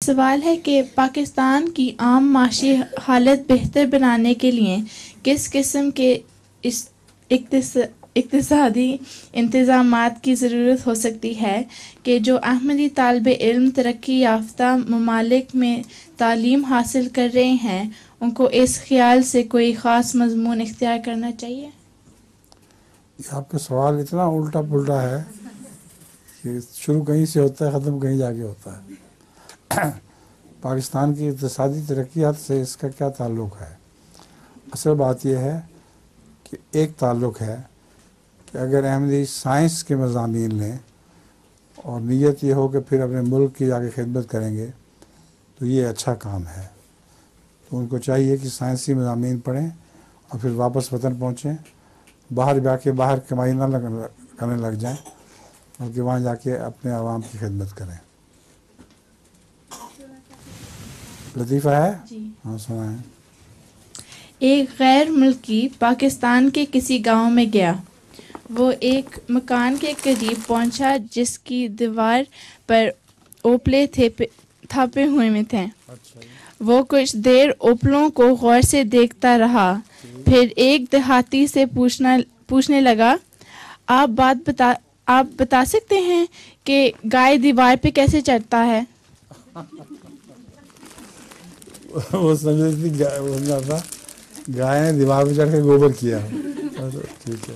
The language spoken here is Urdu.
سوال ہے کہ پاکستان کی عام معاشی حالت بہتر بنانے کے لیے کس قسم کے اقتصادی انتظامات کی ضرورت ہو سکتی ہے کہ جو احمدی طالب علم ترقی یافتہ ممالک میں تعلیم حاصل کر رہے ہیں ان کو اس خیال سے کوئی خاص مضمون اختیار کرنا چاہیے؟ آپ کا سوال اتنا الٹا پلٹا ہے کہ شروع کہیں سے ہوتا ہے ختم کہیں جا کے ہوتا ہے. پاکستان کی اقتصادی ترقیات سے اس کا کیا تعلق ہے؟ اصل بات یہ ہے کہ ایک تعلق ہے کہ اگر احمدی سائنس کے مضامین لیں اور نیت یہ ہو کہ پھر اپنے ملک کی جا کے خدمت کریں گے تو یہ اچھا کام ہے. تو ان کو چاہیے کہ سائنسی مضامین پڑھیں اور پھر واپس وطن پہنچیں، باہر جا کے باہر کمائی نہ کرنے لگ جائیں بلکہ وہاں جا کے اپنے عوام کی خدمت کریں. لطیفہ ہے؟ جی. ہاں سنائیں. ایک غیر ملکی پاکستان کے کسی گاؤں میں گیا. وہ ایک مکان کے قریب پہنچا جس کی دیوار پر اوپلے تھاپے ہوئے میں تھے. وہ کچھ دیر اوپلوں کو غور سے دیکھتا رہا، پھر ایک دیہاتی سے پوچھنے لگا، آپ بتا سکتے ہیں کہ گائے دیوار پہ کیسے چڑھتا ہے؟ وہ سمجھے تھی گائے دیوار پہ چڑھ کے گوبر کیا. ٹھیک ہے.